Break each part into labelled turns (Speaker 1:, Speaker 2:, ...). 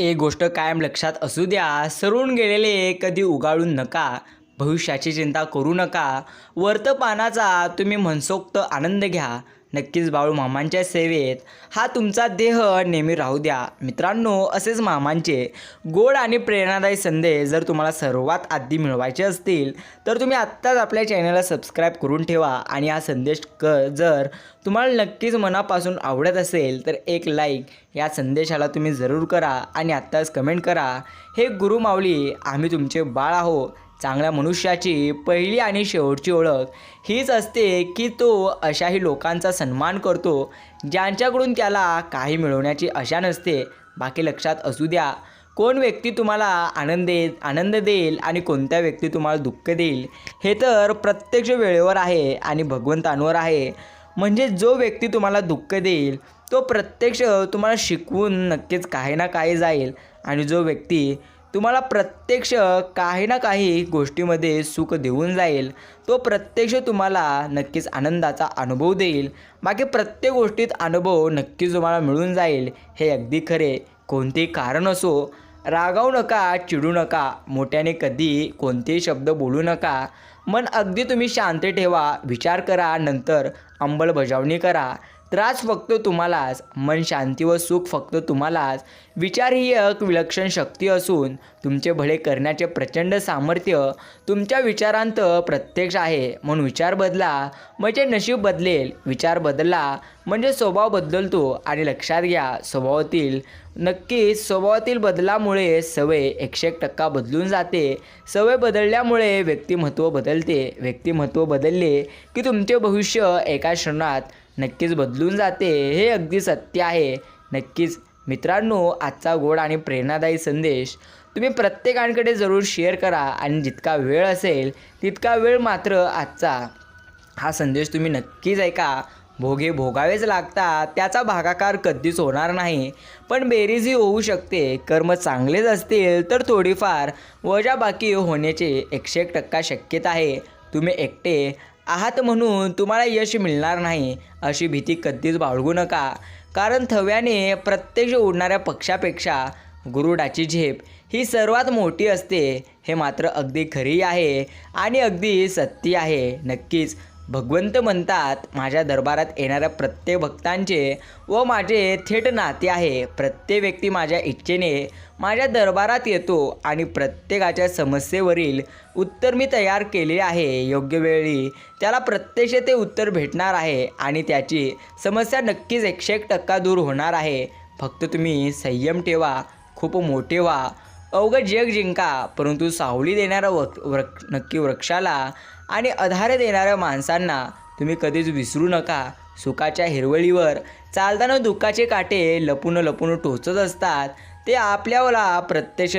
Speaker 1: एक गोष्ट कायम लक्षात असू द्या, सरून गेलेले कधी उगाळून नका. भविष्याची चिंता करू नका. वर्तमानाचा तुम्ही मनसोक्त आनंद घ्या. नक्कीच बाळू मामांच्या सेवेत हा तुमचा देह नेहमी राहू द्या. मित्रांनो, असेच मामांचे गोड आणि प्रेरणादायी संदेश जर तुम्हाला सर्वात आधी मिळवायचे असतील तर तुम्ही आत्ताच आपल्या चॅनलला सबस्क्राईब करून ठेवा. आणि हा संदेश जर तुम्हाला नक्कीच मनापासून आवडत असेल तर एक लाईक या संदेशाला तुम्ही जरूर करा आणि आत्ताच कमेंट करा, हे गुरुमाऊली आम्ही तुमचे बाळ आहोत. चांगल्या मनुष्याची पहिली आणि शेवटची ओळख हीच असते की तो अशाही लोकांचा सन्मान करतो ज्यांच्याकडून त्याला काही मिळवण्याची आशा नसते. बाकी लक्षात असू द्या, कोण व्यक्ती तुम्हाला आनंद देईल आणि कोणत्या व्यक्ती तुम्हाला दुःख देईल हे तर प्रत्यक्ष वेळेवर आहे आणि भगवंतांवर आहे. म्हणजे जो व्यक्ती तुम्हाला दुःख देईल तो प्रत्यक्ष तुम्हाला शिकवून नक्कीच काही ना काही जाईल, आणि जो व्यक्ती तुम्हाला प्रत्यक्ष काही ना काही गोष्टीमध्ये सुख देऊन जाईल तो प्रत्यक्ष तुम्हाला नक्कीच आनंदाचा अनुभव देईल. बाकी प्रत्येक गोष्टीत अनुभव नक्कीच तुम्हाला मिळून जाईल, हे अगदी खरे. कोणतेही कारण असो, रागावू नका, चिडू नका, मोठ्याने कधी कोणतेही शब्द बोलू नका. मन अगदी तुम्ही शांत ठेवा, विचार करा, नंतर अंमलबजावणी करा. त्रास फक्त तुम्हालाच, मन शांती व सुख फक्त तुम्हालाच. विचार ही एक विलक्षण शक्ती असून तुमचे भले करण्याचे प्रचंड सामर्थ्य तुमच्या विचारांत प्रत्यक्ष आहे. म्हणून विचार बदला म्हणजे नशीब बदलेल. विचार बदलला म्हणजे स्वभाव बदलतो. आणि लक्षात घ्या, स्वभावातील बदलामुळे सवय 101% बदलून जाते. सवय बदलल्यामुळे व्यक्तिमत्व बदलते. व्यक्तिमत्व बदलले की तुमचे भविष्य एका क्षणात नक्कीच बदलून जाते. हे अगदी सत्य आहे. नक्कीच मित्रांनो, आजचा गोड आणि प्रेरणादायी संदेश तुम्ही प्रत्येकाकडे जरूर शेअर करा. आणि जितका वेळ असेल तितका वेळ मात्र आजचा हा संदेश तुम्ही नक्कीच ऐका. भोगे भोगावेच लागतात, त्याचा भागाकार कधीच होणार नाही, पण बेरीजही होऊ शकते. कर्म चांगलेच असतील तर थोडीफार वजाबाकी होण्याची 101% शक्यता आहे. तुम्ही एकटे आहात म्हणून तुम्हाला यश मिळणार नाही अशी भीती कधीच बाळगू नका. कारण थव्याने प्रत्यक्ष उडणाऱ्या पक्षापेक्षा गरुडाची झेप ही सर्वात मोठी असते. हे मात्र अगदी खरी आहे आणि अगदी सत्य आहे. नक्कीच भगवंत म्हणतात, माझ्या दरबारात येणाऱ्या प्रत्येक भक्तांचे व माझे थेट नाते आहे. प्रत्येक व्यक्ती माझ्या इच्छेने माझ्या दरबारात येतो आणि प्रत्येकाच्या समस्येवरील उत्तर मी तयार केले आहे. योग्य वेळी त्याला प्रत्यक्ष ते उत्तर भेटणार आहे आणि त्याची समस्या नक्कीच 101% दूर होणार आहे. फक्त तुम्ही संयम ठेवा, खूप मोठे व्हा, अवघड जग जिंका, परंतु सावली देणाऱ्या नक्की वृक्षाला आणि आधार देणाऱ्या माणसांना तुम्ही कधीच विसरू नका. सुखाच्या हिरवळीवर चालताना दुःखाचे काटे लपून लपून टोचत असतात. ते आपल्याला प्रत्यक्ष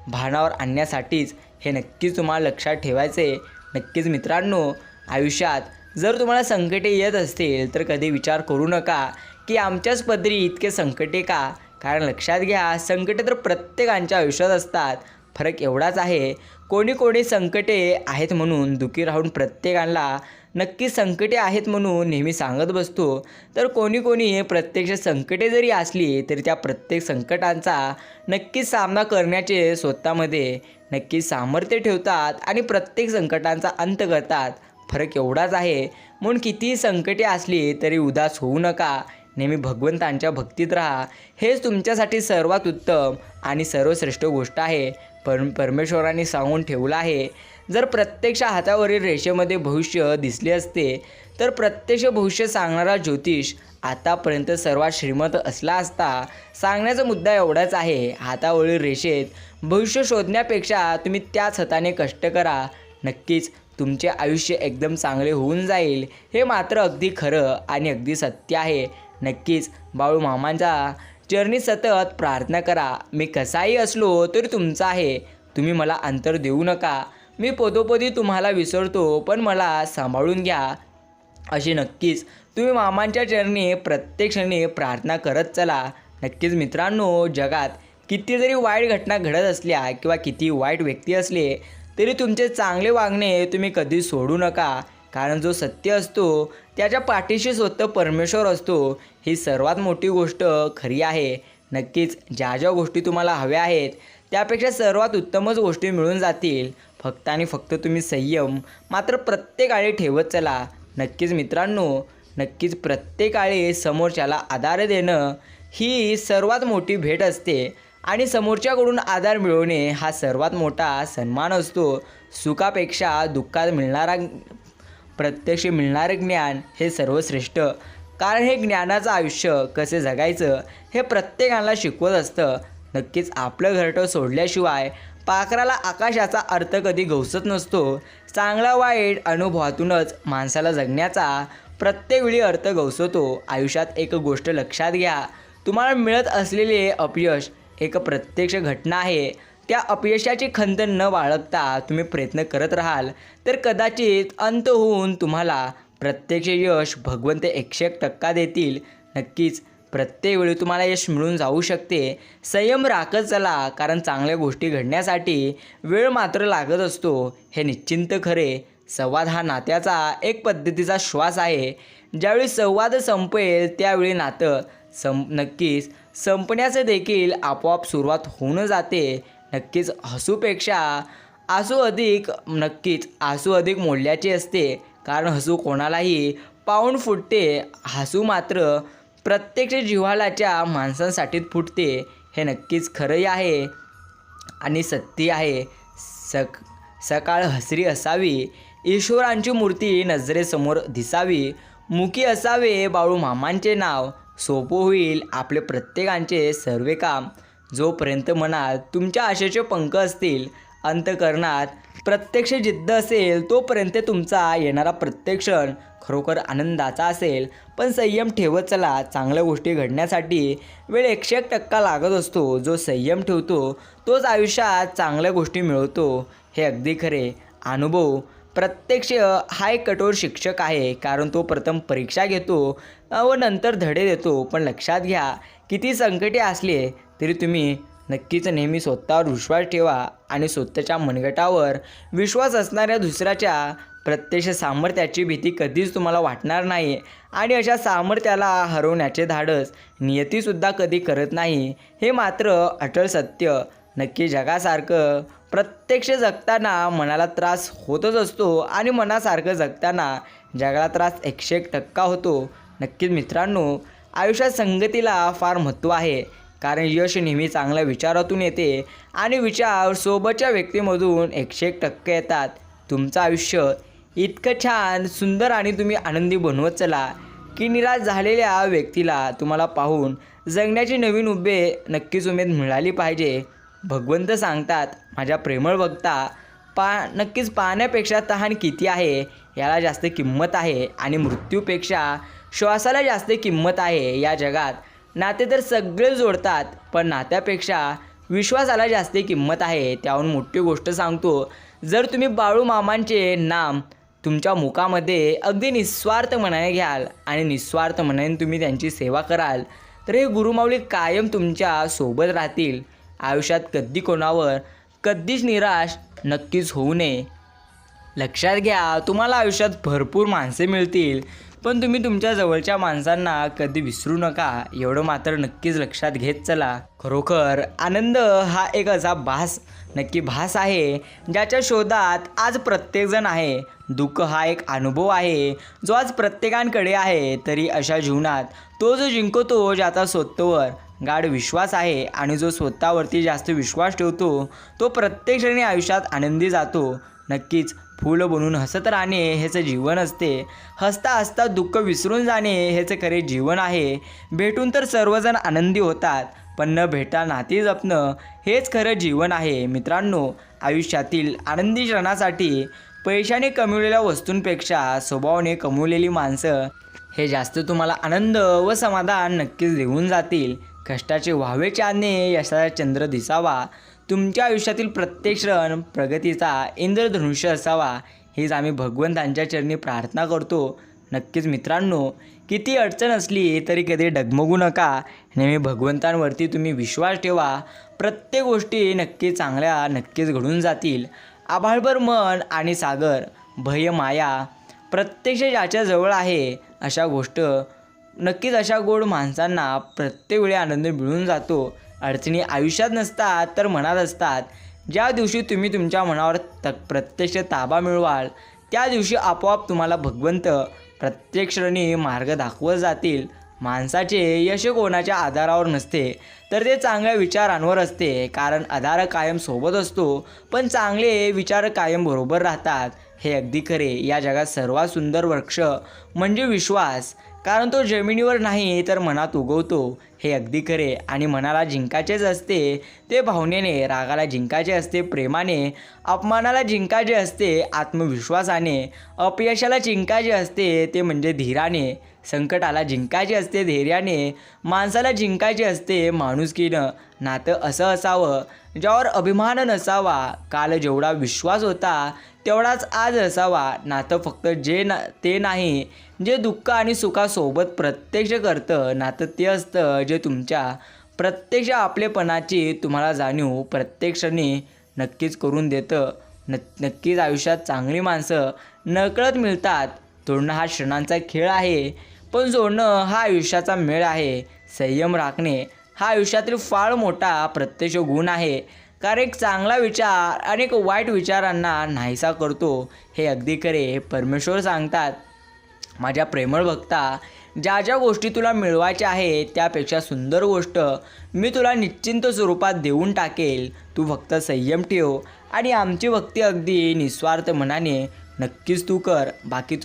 Speaker 1: भानावर आणण्यासाठीच. हे नक्कीच तुम्हाला लक्षात ठेवायचे. नक्कीच मित्रांनो, आयुष्यात जर तुम्हाला संकटे येत असतील तर कधी विचार करू नका की आमच्याच पदरी इतके संकटे का. कारण लक्षात घ्या, संकटे तर प्रत्येकाच्या आयुष्यात असतात. फरक एवढाच आहे, कोणी संकटे आहेत म्हणून दुःखी राहून प्रत्येकाला नक्की संकटे आहेत म्हणून नेहमी सांगत बसतो, तर कोणी प्रत्यक्ष संकटे जरी असली तरी त्या प्रत्येक संकटांचा नक्कीच सामना करण्याचे स्वतःमध्ये नक्कीच सामर्थ्य ठेवतात आणि प्रत्येक संकटांचा अंत करतात. फरक एवढाच आहे. म्हणून कितीही संकटे असली तरी उदास होऊ नका. नेहमी भगवंतांच्या भक्तीत राहा. हेच तुमच्यासाठी सर्वात उत्तम आणि सर्वश्रेष्ठ गोष्ट आहे. परमेश्वरांनी सांगून ठेवलं आहे, जर प्रत्यक्ष हातावरील रेषेमध्ये भविष्य दिसले असते तर प्रत्यक्ष भविष्य सांगणारा ज्योतिष आतापर्यंत सर्वात श्रीमंत असला असता. सांगण्याचा मुद्दा एवढाच आहे, हातावरील रेषेत भविष्य शोधण्यापेक्षा तुम्ही त्याच हाताने कष्ट करा. नक्कीच तुमचे आयुष्य एकदम चांगले होऊन जाईल. हे मात्र अगदी खरं आणि अगदी सत्य आहे. नक्कीच बाळू मामांचा चरणी सतत प्रार्थना करा. मी कसाही असलो तरी तुमचा आहे. तुम्ही मला अंतर देऊ नका. मी पदोपदी तुम्हाला विसरतो, पण मला सांभाळून घ्या. अशी नक्कीच तुम्ही मामांच्या चरणी प्रत्येक क्षणी प्रार्थना करत चला. नक्कीच मित्रांनो, जगात किती जरी वाईट घटना घडत असल्या किंवा किती वाईट व्यक्ती असले तरी तुमचे चांगले वागणे तुम्ही कधी सोडू नका. कारण जो सत्य असतो त्याच्या पाठीशी स्वतः परमेश्वर असतो. ही सर्वात मोठी गोष्ट खरी आहे. नक्कीच ज्या ज्या गोष्टी तुम्हाला हव्या आहेत त्यापेक्षा सर्वात उत्तमच गोष्टी मिळून जातील. फक्त आणि फक्त तुम्ही संयम मात्र प्रत्येक वेळी ठेवत चला. नक्कीच मित्रांनो, नक्कीच प्रत्येक वेळी समोरच्याला आधार देणं ही सर्वात मोठी भेट असते आणि समोरच्याकडून आधार मिळवणे हा सर्वात मोठा सन्मान असतो. सुखापेक्षा दुःखात प्रत्यक्ष मिळणारे ज्ञान हे सर्वश्रेष्ठ. कारण हे ज्ञानाचं आयुष्य कसे जगायचं हे प्रत्येकाला शिकवत असतं. नक्कीच आपलं घरटं सोडल्याशिवाय पाखराला आकाशाचा अर्थ कधी गवसत नसतो. चांगला वाईट अनुभवातूनच माणसाला जगण्याचा प्रत्येक वेळी अर्थ गवसतो. आयुष्यात एक गोष्ट लक्षात घ्या, तुम्हाला मिळत असलेले अपयश एक प्रत्यक्ष घटना आहे. त्या अपयशाची खंत न बाळगता तुम्ही प्रयत्न करत राहाल तर कदाचित अंत होऊन तुम्हाला प्रत्यक्ष यश भगवंत 101% देतील. नक्कीच प्रत्येक वेळी तुम्हाला यश मिळून जाऊ शकते. संयम राखत चला, कारण चांगल्या गोष्टी घडण्यासाठी वेळ मात्र लागत असतो. हे निश्चिंत खरे. संवाद हा नात्याचा एक पद्धतीचा श्वास आहे. ज्यावेळी संवाद संपेल त्यावेळी नातं नक्कीच संपण्याचं देखील आपोआप सुरुवात होऊन जाते. नक्कीच आसू अधिक मोलाचे असते, कारण हसू कोणालाही पाहून फुटते. हसू मात्र प्रत्यक्ष जिव्हाळ्याच्या माणसांसाठीच फुटते. हे नक्कीच खरंही आहे आणि सत्य आहे. सकाळ हसरी असावी, ईश्वरांची मूर्ती नजरेसमोर दिसावी. मुखी असावे बाळू मामांचे नाव, सोपं होईल आपले प्रत्येकांचे सर्व काम. जोपर्यंत मनात तुमच्या आशेचे पंख असतील, अंतःकरणात प्रत्यक्ष जिद्द असेल, तोपर्यंत तुमचा येणारा प्रत्येक क्षण खरोखर आनंदाचा असेल. पण संयम ठेवत चला. चांगल्या गोष्टी घडण्यासाठी वेळ 101% लागत असतो. जो संयम ठेवतो तोच आयुष्यात चांगल्या गोष्टी मिळवतो. हे अगदी खरे. अनुभव प्रत्यक्ष हा एक कठोर शिक्षक आहे, कारण तो प्रथम परीक्षा घेतो व नंतर धडे देतो. पण लक्षात घ्या, किती संकटे असले तरी तुम्ही नक्कीच नेहमी स्वतःवर विश्वास ठेवा आणि स्वतःच्या मनगटावर विश्वास असणाऱ्या दुसऱ्याच्या प्रत्यक्ष सामर्थ्याची भीती कधीच तुम्हाला वाटणार नाही. आणि अशा सामर्थ्याला हरवण्याचे धाडस नियतीसुद्धा कधी करत नाही. हे मात्र अटळ सत्य. नक्की जगासारखं प्रत्यक्ष जगताना मनाला त्रास होतच असतो आणि मनासारखं जगताना जगाला त्रास 101% होतो. नक्कीच मित्रांनो, आयुष्यात संगतीला फार महत्त्व आहे, कारण यश नेहमी चांगल्या विचारातून येते आणि विचार सोबतच्या व्यक्तीमधून 101% येतात. तुमचं आयुष्य इतकं छान, सुंदर आणि तुम्ही आनंदी बनवत चला की निराश झालेल्या व्यक्तीला तुम्हाला पाहून जगण्याची नवीन नक्कीच उमेद मिळाली पाहिजे. भगवंत सांगतात, माझ्या प्रेमळ भक्ता, नक्कीच पाहण्यापेक्षा तहान किती आहे याला जास्त किंमत आहे आणि मृत्यूपेक्षा श्वासाला जास्त किंमत आहे. या जगात नाते तर सगळे जोडतात, पण नात्यापेक्षा विश्वासाला जास्त किंमत आहे. त्याहून मोठी गोष्ट सांगतो, जर तुम्ही बाळू मामांचे नाम तुमच्या मुखामध्ये अगदी निस्वार्थ मनाने घ्याल आणि निस्वार्थ मनाने तुम्ही त्यांची सेवा कराल तर हे गुरुमाऊली कायम तुमच्या सोबत राहतील. आयुष्यात कधीच निराश नक्कीच होऊ नये. लक्षात घ्या, तुम्हाला आयुष्यात भरपूर माणसे मिळतील, पण तुम्ही तुमच्या जवळच्या माणसांना कधी विसरू नका. एवढं मात्र नक्कीच लक्षात घेत चला. खरोखर आनंद हा एक असा भास आहे ज्याच्या शोधात आज प्रत्येकजण आहे. दुःख हा एक अनुभव आहे जो आज प्रत्येकांकडे आहे. तरी अशा जीवनात तो जो जिंकतो ज्याचा स्वतःवर गाढ विश्वास आहे आणि जो स्वतःवरती जास्त विश्वास ठेवतो तो प्रत्येक क्षणी आयुष्यात आनंदी जातो. नक्कीच फूल बनून हसत राहणे हेच जीवन असते. हसता हसता दुःख विसरून जाणे हेच खरे जीवन आहे. भेटून तर सर्वजण आनंदी होतात, पण न भेटा नाती जपणं हेच खरं जीवन आहे. मित्रांनो, आयुष्यातील आनंदी क्षणासाठी पैशाने कमवलेल्या वस्तूंपेक्षा स्वभावाने कमवलेली माणसं हे जास्त तुम्हाला आनंद व समाधान नक्कीच देऊन जातील. कष्टाचे व्हावे चांदणे, यशाचा चंद्र दिसावा, तुमच्या आयुष्यातील प्रत्येक क्षण प्रगतीचा इंद्रधनुष्य असावा, हीच आम्ही भगवंतांच्या चरणी प्रार्थना करतो. नक्कीच मित्रांनो, किती अडचण असली तरी कधी डगमगू नका. नेहमी भगवंतांवरती तुम्ही विश्वास ठेवा. प्रत्येक गोष्टी नक्कीच घडून जातील. आभाळभर मन आणि सागर भय माया प्रत्यक्ष ज्याच्या जवळ आहे, अशा गोष्ट नक्कीच अशा गोड माणसांना प्रत्येक वेळी आनंद मिळून जातो. अडचणी आयुष्यात नसतात तर मनात असतात. ज्या दिवशी तुम्ही तुमच्या मनावर प्रत्यक्ष ताबा मिळवाल त्या दिवशी आपोआप तुम्हाला भगवंत प्रत्येक क्षणी मार्ग दाखवत जातील. माणसाचे यश कोणाच्या आधारावर नसते तर ते चांगल्या विचारांवर असते. कारण आधार कायम सोबत असतो पण चांगले विचार कायम बरोबर राहतात. हे अगदी खरे. या जगात सर्वात सुंदर वृक्ष म्हणजे विश्वास. कारण तो जमिनीवर नाही तर मनात उगवतो. हे अगदी खरे. आणि मनाला जिंकायचेच असते ते भावनेने, रागाला जिंकायचे असते प्रेमाने, अपमानाला जिंकायचे असते आत्मविश्वासाने, अपयशाला जिंकायचे असते ते म्हणजे धीराने, संकटाला जिंकायचे असते धैर्याने, माणसाला जिंकायचे असते माणुसकीनं. नातं असं असावं ज्यावर अभिमान नसावा. काल जेवढा विश्वास होता तेवढाच आज असावा. नातं फक्त ते नाही जे दुःख आणि सुखासोबत प्रत्यक्ष करतं. नातं ते असतं जे तुमच्या प्रत्यक्ष आपलेपणाची तुम्हाला जाणीव प्रत्येक क्षणी नक्कीच करून देतं. नक्कीच आयुष्यात चांगली माणसं नकळत मिळतात. तोडणं हा क्षणांचा खेळ आहे पण जोडणं हा आयुष्याचा मेळ आहे. संयम राखणे हा आयुष्यातील फार मोठा प्रत्यक्ष गुण आहे. कारण एक चांगला विचार अनेक वाईट विचारांना नाहीसा करतो. हे अगदी खरे. परमेश्वर सांगतात, माझ्या प्रेमळ भक्ता, ज्या ज्या गोष्टी तुला मिळवायच्या आहेत त्यापेक्षा सुंदर गोष्ट मी तुला निश्चिंत स्वरूपात देऊन टाकेल. तू फक्त संयम ठेव आणि आमची भक्ती अगदी निस्वार्थ मनाने नक्कीच तू कर. बाकी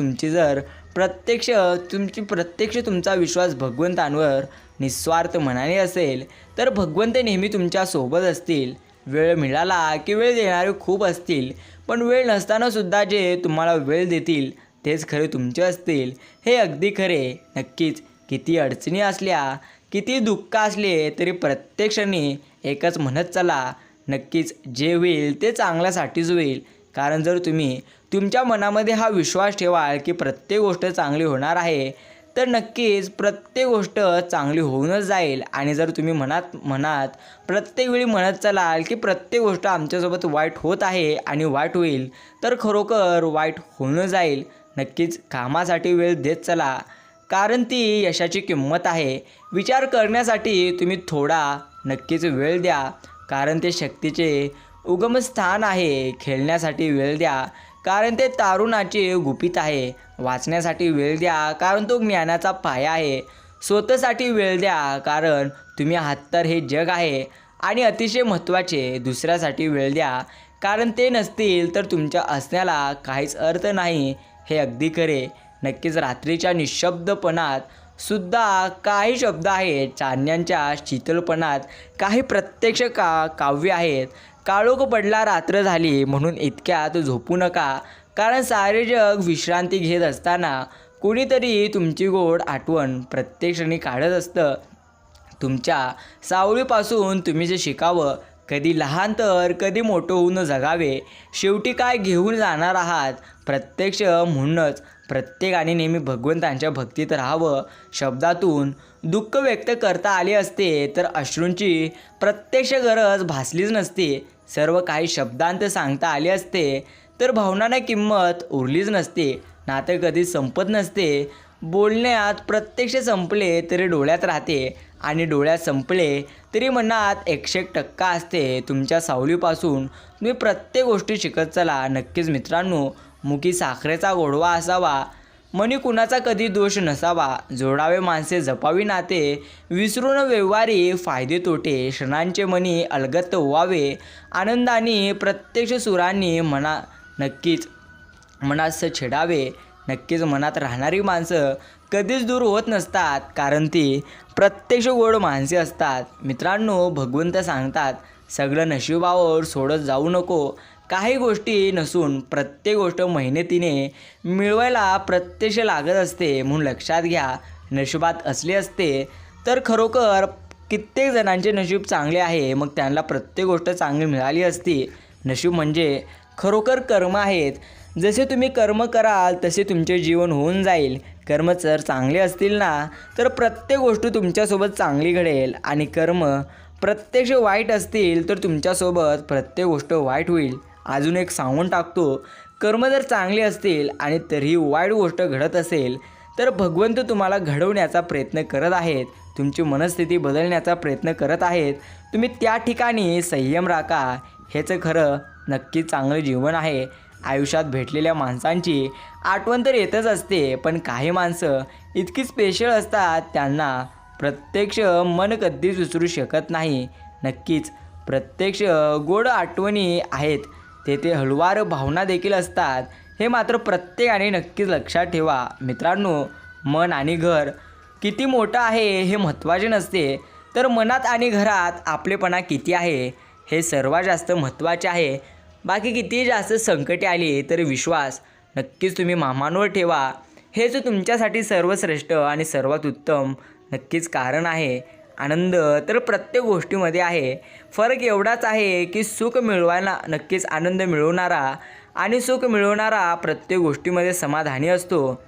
Speaker 1: तुमचा विश्वास भगवंतांवर निस्वार्थ मनाने असेल तर भगवंत नेहमी तुमच्या सोबत असतील. वेळ मिळाला की वेळ देणारे खूप असतील पण वेळ नसतानासुद्धा जे तुम्हाला वेळ देतील तेच खरे तुमचे असतील. हे अगदी खरे. नक्कीच किती अडचणी असल्या, किती दुःख असले तरी प्रत्येक क्षणी एकच म्हणत चला, नक्कीच जे होईल ते चांगल्यासाठीच होईल. कारण जर तुम्ही तुमच्या मनामध्ये हा विश्वास ठेवाल की प्रत्येक गोष्ट चांगली होणार आहे तर नक्कीच प्रत्येक गोष्ट चांगली होऊनच जाईल. आणि जर तुम्ही मनात प्रत्येक वेळी म्हणत चलाल की प्रत्येक गोष्ट आमच्यासोबत वाईट होत आहे आणि वाईट होईल तर खरोखर वाईट होऊन जाईल. नक्कीच कामासाठी वेळ देत चला कारण ती यशाची किंमत आहे. विचार करण्यासाठी तुम्ही थोडा नक्कीच वेळ द्या कारण ते शक्तीचे उगमस्थान आहे. खेळण्यासाठी वेळ द्या कारण ते तारुणाचे गुपित आहे. वाचण्यासाठी वेळ द्या कारण तो ज्ञानाचा पाया आहे. स्वतःसाठी वेळ द्या कारण तुम्ही आहात तर हे जग आहे. आणि अतिशय महत्त्वाचे, दुसऱ्यासाठी वेळ द्या कारण ते नसतील तर तुमच्या असण्याला काहीच अर्थ नाही. हे अगदी खरे. नक्कीच रात्रीच्या निशब्दपणात सुद्धा काही शब्द आहेत. चांदण्यांच्या शीतलपणात काही प्रत्यक्ष काव्य आहेत. काळोख पडला, रात्र झाली म्हणून इतक्यात झोपू नका कारण सारे जग विश्रांती घेत असताना कोणीतरी तुमची गोड आठवण प्रत्येक क्षणी काढत असतं. तुमच्या सावळीपासून तुम्ही जे शिकावं, कधी लहान तर कधी मोठं होऊन जगावे. शेवटी काय घेऊन जाणार आहात प्रत्यक्ष. म्हणूनच प्रत्येकाने नेहमी भगवंतांच्या भक्तीत राहावं. शब्दातून दुःख व्यक्त करता आले असते तर अश्रूंची प्रत्यक्ष गरज भासलीच नसते. सर्व काही शब्दांत सांगता आले असते तर भावनांना किंमत उरलीच नसते. नातं कधी संपत नसते. बोलण्यात प्रत्यक्ष संपले तरी डोळ्यात राहते आणि डोळ्यात संपले तरी मनात 101% असते. तुमच्या सावलीपासून तुम्ही प्रत्येक गोष्टी शिकत चला. नक्कीच मित्रांनो, मुखी साखरेचा गोडवा असावा, मनी कुणाचा कधी दोष नसावा. जोडावे माणसे, जपावी नाते, विसरून व्यवहारी फायदे तोटे. क्षणांचे मनी अलगत व्हावे आनंदाने, प्रत्यक्ष सुरांनी नक्कीच मनास छेडावे. नक्कीच मनात राहणारी माणसं कधीच दूर होत नसतात कारण ती प्रत्यक्ष गोड माणसे असतात. मित्रांनो, भगवंत सांगतात, सगळं नशिबावर सोडत जाऊ नको. काही गोष्टी नसून प्रत्येक गोष्ट मेहनतीने मिळवायला प्रत्यक्ष लागत असते. म्हणून लक्षात घ्या, नशिबात असले असते तर खरोखर कित्येक जणांचे नशीब चांगले आहे, मग त्यांना प्रत्येक गोष्ट चांगली मिळाली असती. नशीब म्हणजे खरोखर कर्म आहेत. जसे तुम्ही कर्म कराल तसे तुमचे जीवन होऊन जाईल. कर्म जर चांगले असतील ना तर प्रत्येक गोष्ट तुमच्यासोबत चांगली घडेल आणि कर्म प्रत्यक्ष वाईट असतील तर तुमच्यासोबत प्रत्येक गोष्ट वाईट होईल. अजून एक सांगून टाकतो, कर्म जर चांगले असतील आणि तरीही वाईट गोष्ट घडत असेल तर भगवंत तुम्हाला घडवण्याचा प्रयत्न करत आहेत, तुमची मनस्थिती बदलण्याचा प्रयत्न करत आहेत. तुम्ही त्या ठिकाणी संयम राखा. हेच खरं नक्कीच चांगलं जीवन आहे. आयुष्यात भेटलेल्या माणसांची आठवण तर येतच असते, पण काही माणसं इतकी स्पेशल असतात त्यांना प्रत्यक्ष मन कधीच विसरू शकत नाही. नक्कीच प्रत्यक्ष गोड आठवणी आहेत, तेथे हळूवार भावना देखील असतात. हे मात्र प्रत्येकाने नक्कीच लक्षात ठेवा. मित्रांनो, मन आणि घर किती मोठं आहे हे महत्त्वाचे नसते, तर मनात आणि घरात आपलेपणा किती आहे हे सर्वात जास्त महत्त्वाचे आहे. बाकी कितीही जास्त संकटे आली तर विश्वास नक्कीच तुम्ही मामांवर ठेवा. हेच तुमच्यासाठी सर्वश्रेष्ठ आणि सर्वात उत्तम नक्कीच कारण आहे. आनंद तर प्रत्येक गोष्टीमध्ये आहे. फरक एवढाच आहे की सुख मिळवायला नक्कीच आनंद मिळवणारा आणि सुख मिळवणारा प्रत्येक गोष्टीमध्ये समाधानी असतो.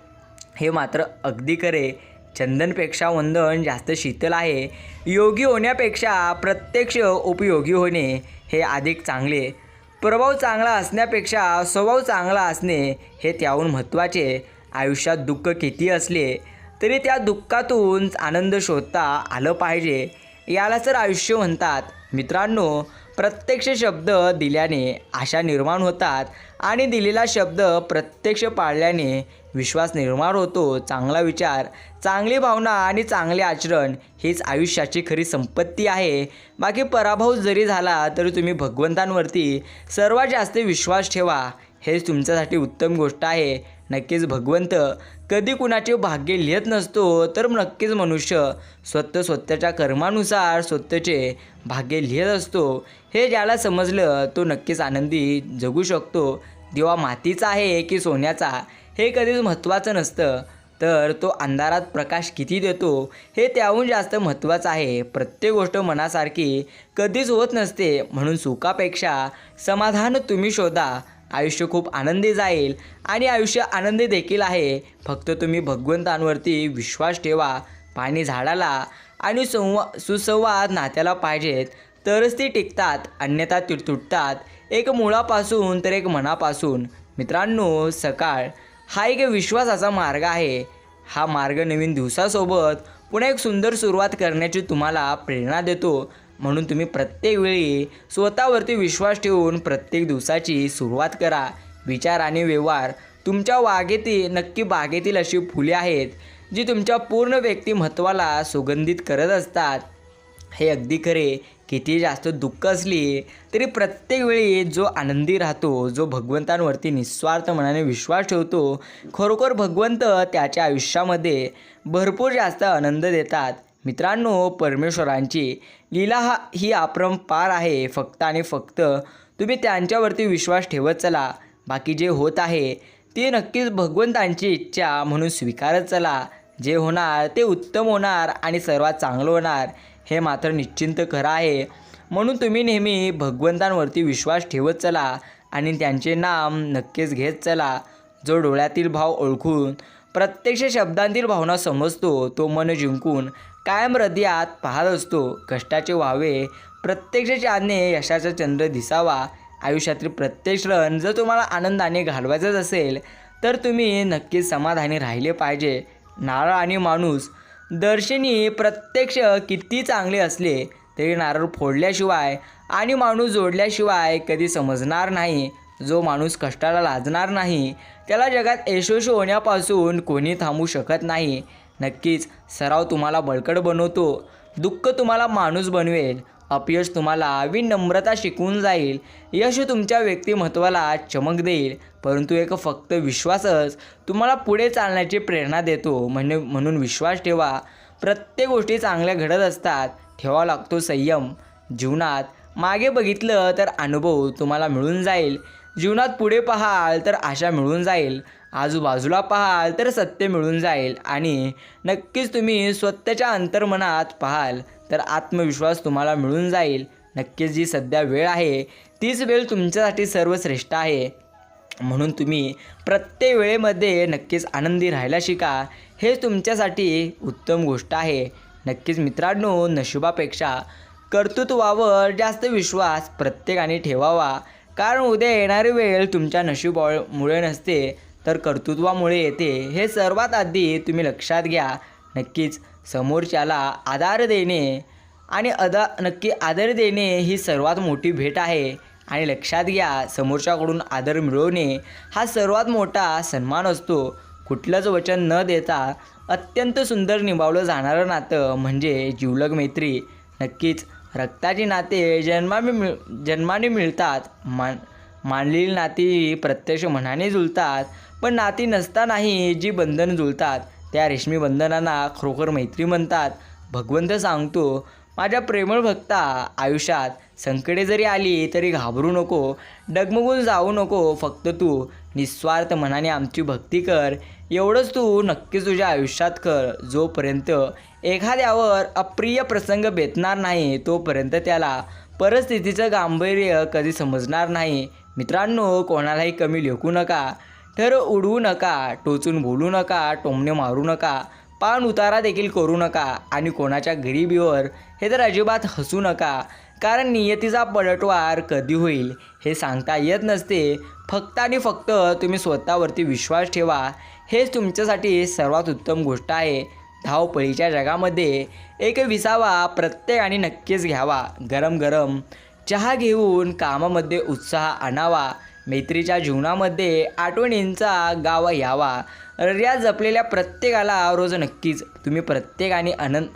Speaker 1: हे मात्र अगदी खरे. चंदनपेक्षा वंदन जास्त शीतल आहे. योगी होण्यापेक्षा प्रत्यक्ष उपयोगी होणे हे अधिक चांगले. प्रभाव चांगला असण्यापेक्षा स्वभाव चांगला असणे हे त्याहून महत्त्वाचे. आयुष्यात दुःख किती असले तरी त्या दुःखातून आनंद शोधता आलं पाहिजे. याला तर आयुष्य म्हणतात. मित्रांनो, प्रत्यक्ष शब्द दिल्याने आशा निर्माण होतात आणि दिलेला शब्द प्रत्यक्ष पाळल्याने विश्वास निर्माण होतो. चांगला विचार, चांगली भावना आणि चांगले आचरण हीच आयुष्याची खरी संपत्ती आहे. बाकी पराभव जरी झाला तरी तुम्ही भगवंतांवरती सर्वात जास्त विश्वास ठेवा. हेच तुमच्यासाठी उत्तम गोष्ट आहे. नक्कीच भगवंत कधी कुणाचे भाग्य लिहित नसतो, तर नक्कीच मनुष्य स्वतःच्या कर्मानुसार स्वतःचे भाग्य लिहित असतो. हे ज्याला समजलं तो नक्कीच आनंदी जगू शकतो. दिवा मातीचा आहे की सोन्याचा हे कधीच महत्त्वाचं नसतं, तर तो अंधारात प्रकाश किती देतो हे त्याहून जास्त महत्त्वाचं आहे. प्रत्येक गोष्ट मनासारखी कधीच होत नसते, म्हणून सुखापेक्षा समाधान तुम्ही शोधा. आयुष्य खूप आनंदी जाईल आणि आयुष्य आनंदी देखील आहे. फक्त तुम्ही भगवंतांवरती विश्वास ठेवा. पाणी झाडाला आणि सुसंवाद नात्याला पाहिजेत तरच ती टिकतात, अन्यथा ती तुटतात. एक मुळापासून तर एक मनापासून. मित्रांनो, सकाळ हा एक विश्वासाचा मार्ग आहे. हा मार्ग नवीन दिवसासोबत पुन्हा एक सुंदर सुरुवात करण्याची तुम्हाला प्रेरणा देतो. म्हणून तुम्ही प्रत्येक वेळी स्वतःवरती विश्वास ठेवून प्रत्येक दिवसाची सुरुवात करा. विचार आणि व्यवहार तुमच्या नक्की बागेतील अशी फुले आहेत जी तुमच्या पूर्ण व्यक्तिमत्त्वाला सुगंधित करत असतात. हे अगदी खरे. किती जास्त दुःख असली तरी प्रत्येक वेळी जो आनंदी राहतो, जो भगवंतांवरती निस्वार्थ मनाने विश्वास ठेवतो, खरोखर भगवंत त्याच्या आयुष्यामध्ये भरपूर जास्त आनंद देतात. मित्रांनो, परमेश्वरांची लीला ही अपरंपार आहे. फक्त आणि फक्त तुम्ही त्यांच्यावरती विश्वास ठेवत चला. बाकी जे होत आहे ते नक्कीच भगवंतांची इच्छा म्हणून स्वीकारत चला. जे होणार ते उत्तम होणार आणि सर्वात चांगलं होणार हे मात्र निश्चिंत खरं आहे. म्हणून तुम्ही नेहमी भगवंतांवरती विश्वास ठेवत चला आणि त्यांचे नाम नक्कीच घेत चला. जो डोळ्यातील भाव ओळखून प्रत्यक्ष शब्दांतील भावना समजतो, तो मन जिंकून कायम हृदयात पाहत असतो. कष्टाचे व्हावे प्रत्यक्ष चांदणे, यशाचा चंद्र दिसावा. आयुष्यातील प्रत्येक क्षण जर तुम्हाला आनंदाने घालवायचंच असेल तर तुम्ही नक्कीच समाधानी राहिले पाहिजे. नारळ आणि माणूस दर्शनी प्रत्यक्ष किती चांगले असले तरी नारळ फोडल्याशिवाय आणि माणूस जोडल्याशिवाय कधी समजणार नाही. जो माणूस कष्टाला लाजणार नाही त्याला जगात यशस्वी होण्यापासून कोणी थांबवू शकत नाही. नक्कीच सराव तुम्हाला बळकट बनवतो. दुःख तुम्हाला माणूस बनवेल. अपयश तुम्हाला विनम्रता शिकवून जाईल. यश तुमच्या व्यक्तिमत्त्वाला चमक देईल. परंतु एक फक्त विश्वासच तुम्हाला पुढे चालण्याची प्रेरणा देतो. म्हणून विश्वास ठेवा. प्रत्येक गोष्टी चांगल्या घडत असतात. ठेवावा लागतो संयम. जीवनात मागे बघितलं तर अनुभव तुम्हाला मिळून जाईल. जीवनात पुढे पाहाल तर आशा मिळून जाईल. आजूबाजूला पाहाल तर सत्य मिळून जाईल. आणि नक्कीच तुम्ही स्वतःच्या अंतर्मनात पाहाल तर आत्मविश्वास तुम्हाला मिळून जाईल. नक्कीच जी सध्या वेळ आहे तीच वेळ तुमच्यासाठी सर्वश्रेष्ठ आहे. म्हणून तुम्ही प्रत्येक वेळेमध्ये नक्कीच आनंदी राहायला शिका. हेच तुमच्यासाठी उत्तम गोष्ट आहे. नक्कीच मित्रांनो, नशिबापेक्षा कर्तृत्वावर जास्त विश्वास प्रत्येकाने ठेवावा. कारण उद्या येणारी वेळ तुमच्या नशिबामुळे नसते तर कर्तृत्वामुळे येते, हे सर्वात आधी तुम्ही लक्षात घ्या. नक्कीच समोरच्याला आधार देणे आणि नक्की आदर देणे ही सर्वात मोठी भेट आहे. आणि लक्षात घ्या, समोरच्याकडून आदर मिळवणे हा सर्वात मोठा सन्मान असतो. कुठलंच वचन न देता अत्यंत सुंदर निभावलं जाणारं नातं म्हणजे जिवलग मैत्री. नक्कीच रक्ताची नाते जन्माने मिळतात, मानलेली नाती प्रत्यक्ष मनाने जुळतात, पण नाती नसतानाही जी बंधनं जुळतात त्या रेशमी बंधनांना खरोखर मैत्री म्हणतात. भगवंत सांगतो, माझ्या प्रेमळ भक्ता, आयुष्यात संकटे जरी आली तरी घाबरू नको, डगमगून जाऊ नको. फक्त तू निस्वार्थ मनाने आमची भक्ती कर. एवढंच तू नक्कीच तुझ्या आयुष्यात कर. जोपर्यंत एखाद्यावर अप्रिय प्रसंग बेतणार नाही तोपर्यंत त्याला परिस्थितीचं गांभीर्य कधी समजणार नाही. मित्रांनो, कोणालाही कमी लेखू नका, ठर उडवू नका, टोचून बोलू नका, टोमणे मारू नका, पान उतारा देखील करू नका आणि कोणाच्या गरिबीवर हे तर अजिबात हसू नका. कारण नियतीचा पलटवार कधी होईल हे सांगता येत नसते. फक्त आणि फक्त तुम्ही स्वतःवरती विश्वास ठेवा, हेच तुमच्यासाठी सर्वात उत्तम गोष्ट आहे. धावपळीच्या जगामध्ये एक विसावा प्रत्येकाने नक्कीच घ्यावा. गरम गरम चहा घेऊन कामामध्ये उत्साह आणावा. मैत्रीच्या जीवनामध्ये आठवणींचा गावा यावा. या जपलेल्या प्रत्येकाला रोज नक्कीच तुम्ही प्रत्येकाने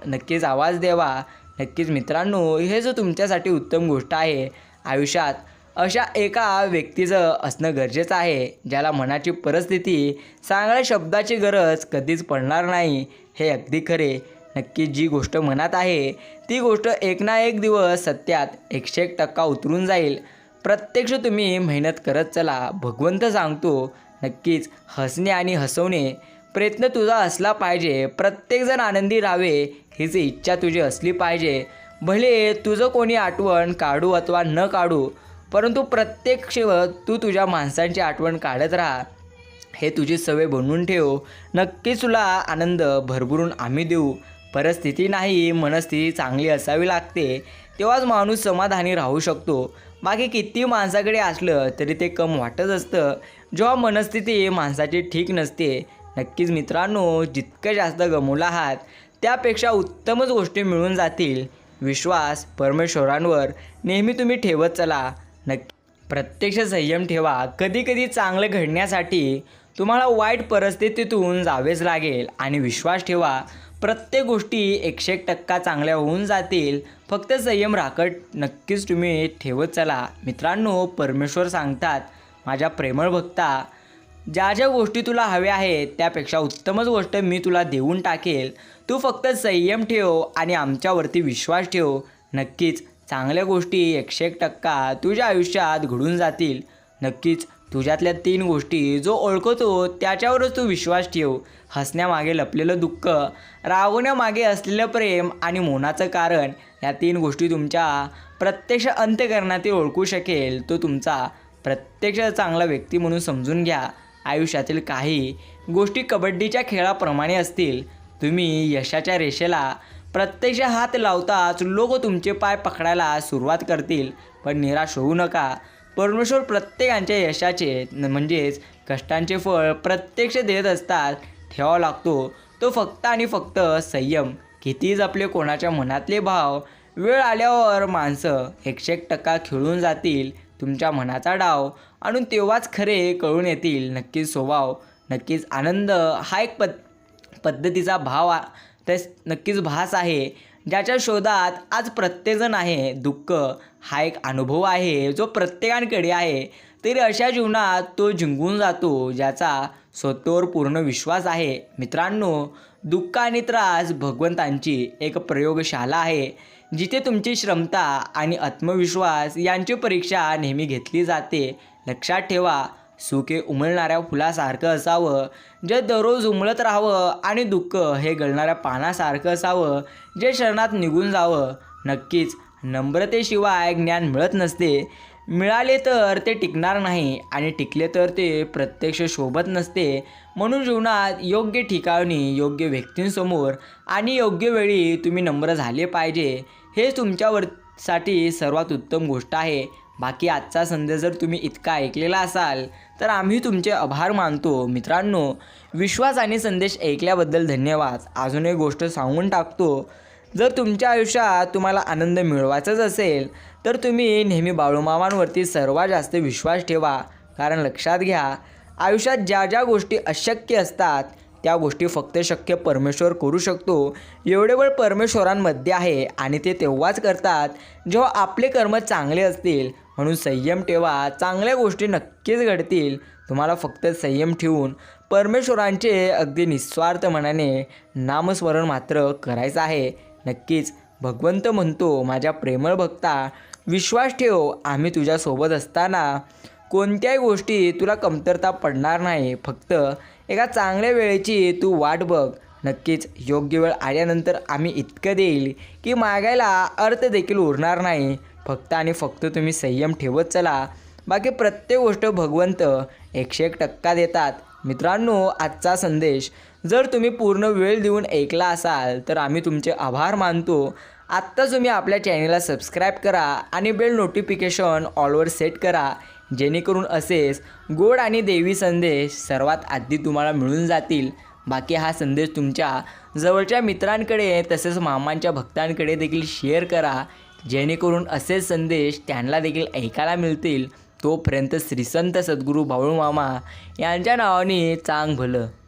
Speaker 1: नक्कीच आवाज द्यावा. नक्कीच मित्रांनो, हे जो तुमच्यासाठी उत्तम गोष्ट आहे. आयुष्यात अशा एका व्यक्तीचं असणं गरजेचं आहे, ज्याला मनाची परिस्थिती सांगणाऱ्या शब्दाची गरज कधीच पडणार नाही. हे अगदी खरे. नक्की जी गोष्ट मनात आहे ती गोष्ट एक ना एक दिवस सत्यात 101% उतरून जाईल. प्रत्यक्ष तुम्ही मेहनत करत चला. भगवंत सांगतो, नक्कीच हसणे आणि हसवणे प्रयत्न तुझा असला पाहिजे. प्रत्येकजण आनंदी राहावे हीच इच्छा तुझी असली पाहिजे. भले तुझं कोणी आठवण काढू अथवा न काढू, परंतु प्रत्येक तू तुझ्या माणसांची आठवण काढत राहा. हे तुझी सवय बनवून ठेव. नक्कीच तुला आनंद भरभरून आम्ही देऊ. परिस्थिती नाही, मनस्थिती चांगली असावी लागते, तेव्हाच माणूस समाधानी राहू शकतो. बाकी किती माणसाकडे असलं तरी ते कम वाटत असतं जेव्हा मनस्थिती माणसाची ठीक नसते. नक्कीच मित्रांनो, जितकं जास्त गमवला आहात त्यापेक्षा उत्तमच गोष्टी मिळून जातील. विश्वास परमेश्वरांवर नेहमी तुम्ही ठेवत चला. प्रत्यक्ष संयम ठेवा. कधी कधी चांगलं घडण्यासाठी तुम्हाला वाईट परिस्थितीतून जावेच लागेल आणि विश्वास ठेवा, प्रत्येक गोष्टी 101% चांगल्या होऊन जातील. फक्त संयम राखत नक्कीच तुम्ही ठेवत चला. मित्रांनो, परमेश्वर सांगतात, माझ्या प्रेमळ भक्ता, ज्या ज्या गोष्टी तुला हव्या आहेत त्यापेक्षा उत्तमच गोष्ट मी तुला देऊन टाकेल. तू फक्त संयम ठेव आणि आमच्यावरती विश्वास ठेव. नक्कीच चांगल्या गोष्टी 101% तुझ्या आयुष्यात घडून जातील. नक्कीच तुझ्यातल्या 3 गोष्टी जो ओळखतो त्याच्यावरच तू विश्वास ठेव. हसण्यामागे लपलेलं दुःख, रागवण्यामागे असलेलं प्रेम आणि मौनाचं कारण, या 3 गोष्टी तुमच्या प्रत्यक्ष अंतःकरणातील ओळखू शकेल. तो तुमचा प्रत्यक्ष चांगला व्यक्ती म्हणून समजून घ्या. आयुष्यातील काही गोष्टी कबड्डीच्या खेळाप्रमाणे असतील. तुम्ही यशाच्या रेषेला प्रत्यक्ष हात लावताच लोक तुमचे पाय पकडायला सुरुवात करतील, पण निराश होऊ नका. परमेश्वर प्रत्येकाच्या यशाचे म्हणजेच कष्टांचे फळ प्रत्यक्ष देत असतात. ठेवावा लागतो तो फक्त आणि फक्त संयम. किती जपले कोणाच्या मनातले भाव, वेळ आल्यावर माणसं 101% खेळून जातील. तुमच्या मनाचा डाव आणून तेव्हाच खरे कळून येतील नक्कीच स्वभाव. नक्कीच आनंद हा एक पद्धतीचा भाव नक्कीच भास आहे, ज्याच्या शोधात आज प्रत्येकजण आहे. दुःख हा एक अनुभव आहे जो प्रत्येकाकडे आहे, तरी अशा जीवनात तो जिंकून जातो ज्याचा स्वतःवर पूर्ण विश्वास आहे. मित्रांनो, दुःख आणि त्रास भगवंतांची एक प्रयोगशाला आहे, जिथे तुमची क्षमता आणि आत्मविश्वास यांची परीक्षा नेहमी घेतली जाते. लक्षात ठेवा, सुख हे उमलणाऱ्या फुलासारखं असावं जे दररोज उमलत राहावं, आणि दुःख हे गळणाऱ्या पानासारखं असावं जे क्षणात निघून जावं. नक्कीच नम्रतेशिवाय ज्ञान मिळत नसते. मिळाले तर ते टिकणार नाही आणि टिकले तर ते प्रत्यक्ष शोभत नसते. म्हणून जीवनात योग्य ठिकाणी, योग्य व्यक्तींसमोर आणि योग्य वेळी तुम्ही नम्र झाले पाहिजे. हे साठी सर्वात उत्तम गोष्ट आहे. बाकी आजचा संदेश जर तुम्ही इतका ऐकलेला असाल तर आम्ही तुमचे आभार मानतो. मित्रांनो, विश्वास आणि संदेश ऐकल्याबद्दल धन्यवाद. अजून एक गोष्ट सांगून टाकतो, जर तुमच्या आयुष्यात तुम्हाला आनंद मिळवायचाच असेल तर तुम्ही नेहमी बाळूमामांवरती सर्वात जास्त विश्वास ठेवा. कारण लक्षात घ्या, आयुष्यात ज्या ज्या गोष्टी अशक्य असतात त्या गोष्टी फक्त शक्य परमेश्वर करू शकतो. एवढे वेळ परमेश्वरांमध्ये आहे आणि ते तेव्हाच करतात जेव्हा आपले कर्म चांगले असतील. म्हणून संयम ठेवा, चांगल्या गोष्टी नक्कीच घडतील. तुम्हाला फक्त संयम ठेवून परमेश्वरांचे अगदी निस्वार्थ मनाने नामस्मरण मात्र करायचं आहे. नक्कीच भगवंत म्हणतो, माझ्या प्रेमळ भक्ता विश्वास ठेव, आम्ही तुझ्यासोबत असताना कोणत्याही गोष्टी तुला कमतरता पडणार नाही. फक्त एका चांगल्या वेळेची तू वाट बघ. नक्कीच योग्य वेळ आल्यानंतर आम्ही इतकं देईल की मागायला अर्थ देखील उरणार नाही. फक्त आणि फक्त तुम्ही संयम ठेवत चला. बाकी प्रत्येक गोष्ट भगवंत 101% देतात. मित्रांनो, आजचा संदेश जर तुम्ही पूर्ण वेळ देऊन ऐकला असाल तर आम्ही तुमचे आभार मानतो. आत्ताच तुम्ही आपल्या चॅनलला सबस्क्राईब करा आणि बेल नोटिफिकेशन ऑलवर सेट करा, जेणेकरून असेच गोड आणि देवी संदेश सर्वात आधी तुम्हाला मिळून जातील. बाकी हा संदेश तुमच्या जवळच्या मित्रांकडे तसेच मामांच्या भक्तांकडे देखील शेअर करा, जेणेकरून असेच संदेश त्यांना देखील ऐकायला मिळतील. तोपर्यंत श्रीसंत सद्गुरू बाळूमामा यांच्या नावाने चांग भलं.